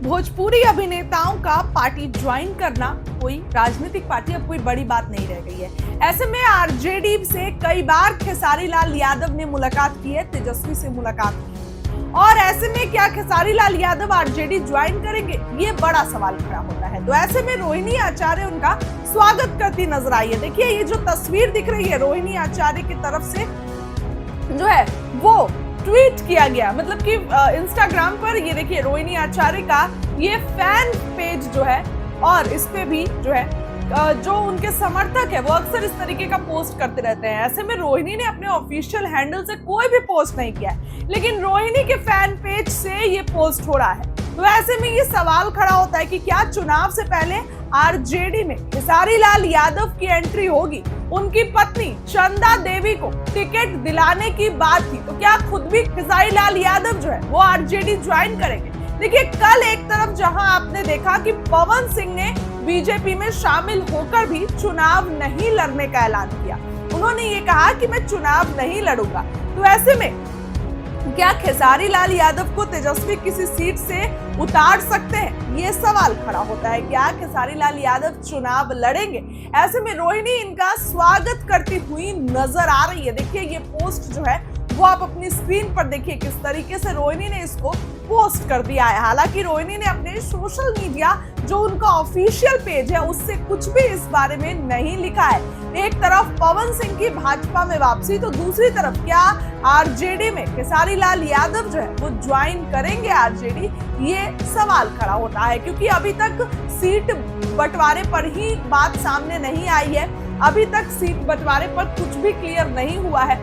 भोजपुरी अभिनेताओं का party join करना कोई राजनीतिक पार्टी अब कोई बड़ी बात नहीं रह गई है। ऐसे में आरजेडी से कई बार खेसारी लाल यादव ने मुलाकात की है, तेजस्वी से मुलाकात की है। और ऐसे में क्या खेसारी लाल यादव आरजेडी ज्वाइन करेंगे, ये बड़ा सवाल खड़ा होता है। तो ऐसे में रोहिणी आचार्य उनका स्वागत करती नजर आई है। देखिए ये जो तस्वीर दिख रही है रोहिणी आचार्य की तरफ से जो है वो ट्वीट किया गया, मतलब कि इंस्टाग्राम पर ये देखिए रोहिणी आचार्य का ये फैन पेज जो है, और इस पे भी जो है जो उनके समर्थक है वो अक्सर इस तरीके का पोस्ट करते रहते हैं। ऐसे में रोहिणी ने अपने ऑफिशियल हैंडल से कोई भी पोस्ट नहीं किया है, लेकिन रोहिणी के फैन पेज से ये पोस्ट हो रहा है। तो ऐसे में ये सवाल खड़ा होता है कि क्या चुनाव से पहले आरजेडी में खेसारी लाल यादव की एंट्री होगी। उनकी पत्नी चंदा देवी को टिकट दिलाने की बात थी, तो क्या खुद भी खेसारी लाल यादव जो है वो आरजेडी ज्वाइन करेंगे। देखिए कल एक तरफ जहां आपने देखा कि पवन सिंह ने बीजेपी में शामिल होकर भी चुनाव नहीं लड़ने का ऐलान किया, उन्होंने ये कहा कि मैं चुनाव नहीं लड़ूंगा। तो ऐसे में क्या खेसारी लाल यादव को तेजस्वी किसी सीट से उतार सकते हैं, ये सवाल खड़ा होता है। क्या खेसारी लाल यादव चुनाव लड़ेंगे। ऐसे में रोहिणी इनका स्वागत करती हुई नजर आ रही है। देखिए ये पोस्ट जो है वो आप अपनी स्क्रीन पर देखिए किस तरीके से रोहिणी ने इसको पोस्ट कर दिया है। हालांकि रोहिणी ने अपने सोशल मीडिया जो उनका ऑफिशियल पेज है उससे कुछ भी इस बारे में नहीं लिखा है। एक तरफ पवन सिंह की भाजपा में वापसी, तो दूसरी तरफ क्या आरजेडी में खेसारी लाल यादव जो है वो ज्वाइन करेंगे आरजेडी, ये सवाल खड़ा होता है। क्योंकि अभी तक सीट बंटवारे पर ही बात सामने नहीं आई है, अभी तक सीट बंटवारे पर कुछ भी क्लियर नहीं हुआ है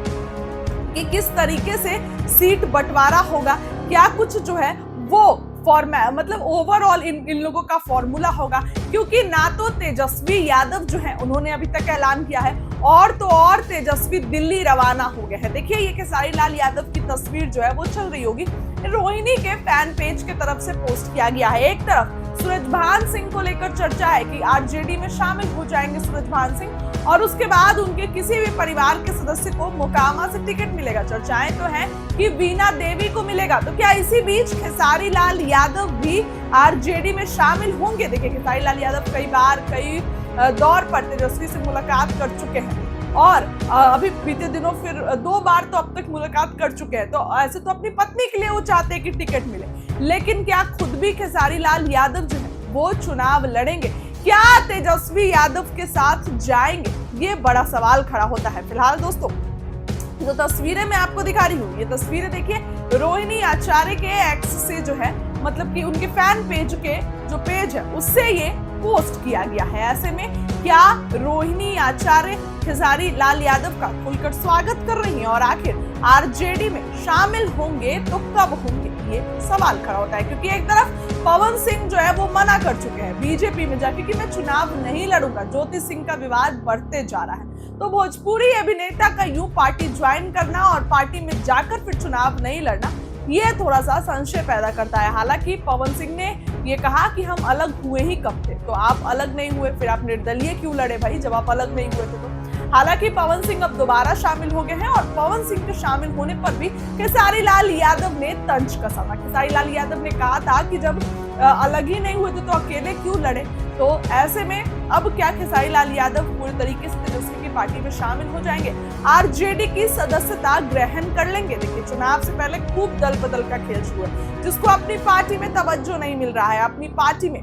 कि किस तरीके से सीट बंटवारा होगा। क्या कुछ जो है वो मतलब ओवरऑल इन लोगों का फॉर्मूला होगा, क्योंकि ना तो तेजस्वी यादव जो है उन्होंने अभी तक ऐलान किया है, और तो और तेजस्वी दिल्ली रवाना हो गए हैं। देखिए ये खेसारी लाल यादव की तस्वीर जो है वो चल रही होगी, रोहिणी के फैन पेज के तरफ से पोस्ट किया गया है। एक तरफ सूरजभान सिंह को लेकर चर्चा है कि आरजेडी में शामिल हो जाएंगे सूरजभान सिंह, और उसके बाद उनके किसी भी परिवार के सदस्य को मोकामा से टिकट मिलेगा। चर्चाएं तो हैं कि वीणा देवी को मिलेगा। तो क्या इसी बीच खेसारी लाल यादव भी आरजेडी में शामिल होंगे। देखिए खेसारी लाल यादव कई बार कई दौर पर तेजस्वी से मुलाकात कर चुके हैं, और अभी बीते दिनों फिर 2 बार तो अब तक मुलाकात कर चुके हैं। तो ऐसे तो अपनी पत्नी के लिए वो चाहते हैं कि टिकट मिले, लेकिन क्या खुद भी खेसारी लाल यादव जो है वो चुनाव लड़ेंगे, क्या तेजस्वी यादव के साथ जाएंगे, ये बड़ा सवाल खड़ा होता है। फिलहाल दोस्तों जो तस्वीरें मैं आपको दिखा रही हूँ, ये तस्वीरें देखिए रोहिणी आचार्य के एक्स से जो है, मतलब कि उनके फैन पेज के जो पेज है उससे ये पोस्ट किया गया है। ऐसे में क्या रोहिणी आचार्य खेसारी लाल यादव का खुलकर स्वागत कर रही हैं, और आखिर आरजेडी में शामिल होंगे तो कब होंगे, ये सवाल खड़ा होता है। क्योंकि एक तरफ पवन सिंह जो है वो मना कर चुके हैं बीजेपी में जाके कि मैं चुनाव नहीं लड़ूंगा। ज्योति सिंह का विवाद बढ़ते जा रहा है, तो भोजपुरी अभिनेता का यूं पार्टी ज्वाइन करना और पार्टी में जाकर फिर चुनाव नहीं लड़ना, ये थोड़ा सा संशय पैदा करता है। हालांकि पवन सिंह ने ये कहा कि हम अलग हुए ही कब थे, तो आप अलग नहीं हुए, फिर आप निर्दलीय क्यों लड़े भाई जब आप अलग नहीं हुए थे। तो हालांकि पवन सिंह अब दोबारा शामिल हो गए हैं, और पवन सिंह के शामिल होने पर भी खेसारी लाल यादव ने तंज कसा था। खेसारी लाल यादव ने कहा था कि जब अलग ही नहीं हुए थे तो अकेले क्यों लड़े। तो ऐसे में अब क्या खेसारी लाल यादव पूरी तरीके से तेजस्वी की पार्टी में शामिल हो जाएंगे, आरजेडी की सदस्यता ग्रहण कर लेंगे। देखिए चुनाव से पहले खूब दल बदल का खेल शुरू है, जिसको अपनी पार्टी में तवज्जो नहीं मिल रहा है, अपनी पार्टी में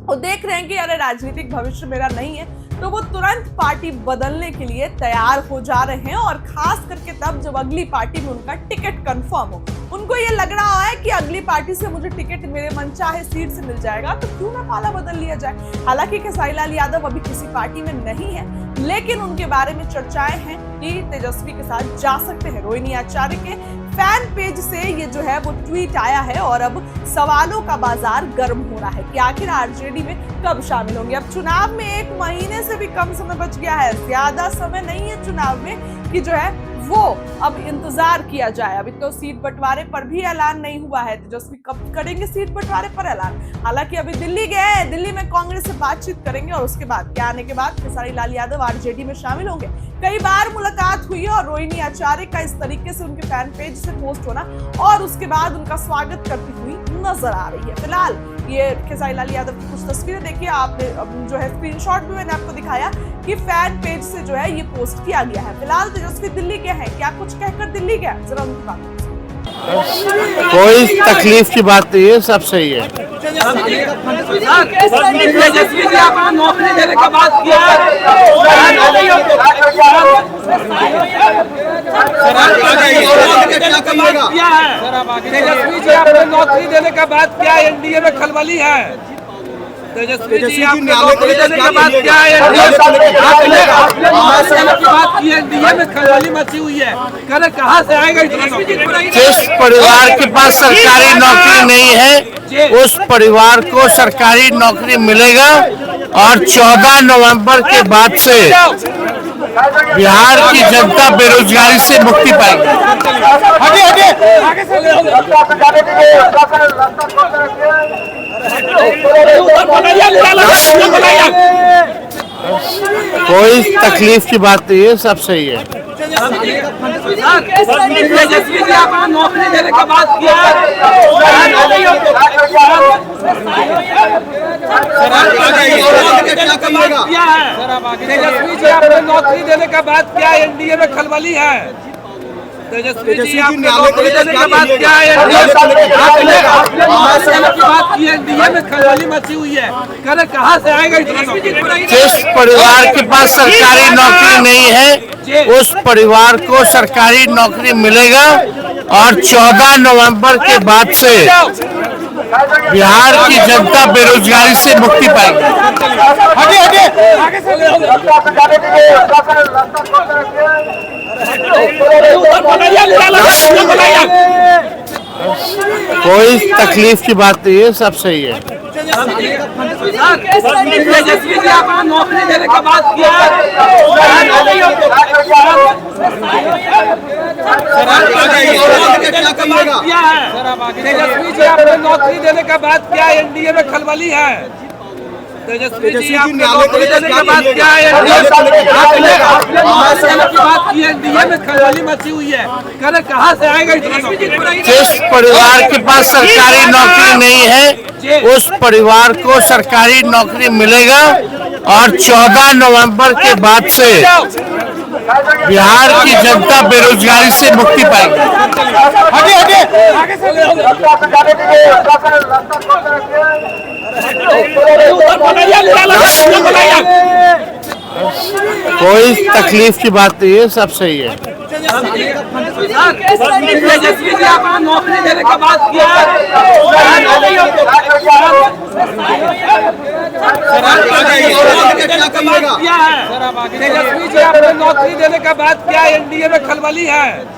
वो देख रहे हैं कि अरे राजनीतिक भविष्य मेरा नहीं है, तो वो तुरंत पार्टी बदलने के लिए तैयार हो जा रहे हैं। और खास करके तब जब अगली पार्टी में उनका टिकट कंफर्म हो, उनको ये लग रहा है कि अगली पार्टी से मुझे टिकट मेरे मनचाहे सीट से मिल जाएगा, तो क्यों ना पाला बदल लिया जाए। हालांकि खेसारी लाल यादव अभी किसी पार्टी में नहीं है, लेकिन उनके बारे में चर्चाएं हैं कि तेजस्वी के साथ जा सकते हैं। रोहिणी आचार्य के फैन पेज से ये जो है वो ट्वीट आया है, और अब सवालों का बाजार गर्म हो रहा है कि आखिर आरजेडी में कब शामिल होंगे। अब चुनाव में 1 महीने से भी कम समय बच गया है, ज्यादा समय नहीं है चुनाव में कि जो है वो अब इंतजार किया जाए। अभी तो सीट बंटवारे पर भी ऐलान नहीं हुआ है, तेजस्वी कब करेंगे सीट बंटवारे पर ऐलान। हालांकि अभी दिल्ली गए, दिल्ली में कांग्रेस से बातचीत करेंगे, और उसके बाद क्या आने के बाद खेसारी लाल यादव आरजेडी में शामिल होंगे। कई बार मुलाकात हुई है, और रोहिणी आचार्य का इस तरीके से उनके फैन पेज से पोस्ट होना और उसके बाद उनका स्वागत करती हुई नजर आ रही है। फिलहाल ये खेसारी लाल यादव की कुछ तस्वीरें देखिए आपने, जो है स्क्रीनशॉट भी मैंने आपको दिखाया कि फैन पेज से जो है ये पोस्ट किया गया है। फिलहाल तेजस्वी दिल्ली गए हैं, क्या कुछ कहकर दिल्ली गए, जरा उनकी बात। कोई तकलीफ की बात नहीं है, सब सही है। तेजस्वी जी अपना नौकरी देने का बात किया तेजस्वी जी अपने नौकरी देने का बात क्या एनडीए में खलबली है। तेजस्वी जी आपने नौकरी देने का बात क्या है, एनडीए में खलबली मची हुई है। कल कहाँ से आएगा इतना नौकरी? जिस परिवार के पास सरकारी नौकरी नहीं है उस परिवार को सरकारी नौकरी मिलेगा और 14 नवंबर के बाद से बिहार की जनता बेरोजगारी से मुक्ति पाएगी। कोई तकलीफ की बात नहीं है, सब सही है। तेजस्वी जी अपना नौकरी देने का बात किया तेजस्वी जी अपने नौकरी देने का बात क्या एनडीए में खलबली है। तेजस्वी जी आपने नौकरी देने का बात क्या है, एनडीए में खलबली मची हुई है। कल कहाँ से आएगा इतना नौकरी? जिस परिवार के पास सरकारी नौकरी नहीं है उस परिवार को सरकारी नौकरी मिलेगा और 14 नवंबर के बाद से बिहार की जनता बेरोजगारी से मुक्ति पाएगी। कोई तकलीफ की बात नहीं है, सब सही है। तेजस्वी जी अपना नौकरी देने का बात किया तेजस्वी जी अपने नौकरी देने का बात क्या एनडीए में खलबली है। तेजस्वी जी आपने नौकरी देने का बात क्या है, एनडीए में खलबली मची हुई है। कल कहाँ से आएगा इतना नौकरी? जिस परिवार के पास सरकारी नौकरी नहीं है उस परिवार को सरकारी नौकरी मिलेगा और 14 नवंबर के बाद से बिहार की जनता बेरोजगारी से मुक्ति पाएगी। कोई तकलीफ की बात नहीं है, सब सही है। तेजस्वी जी अपना नौकरी देने का बात किया तेजस्वी जी अपने नौकरी देने का बात क्या एनडीए में खलबली है।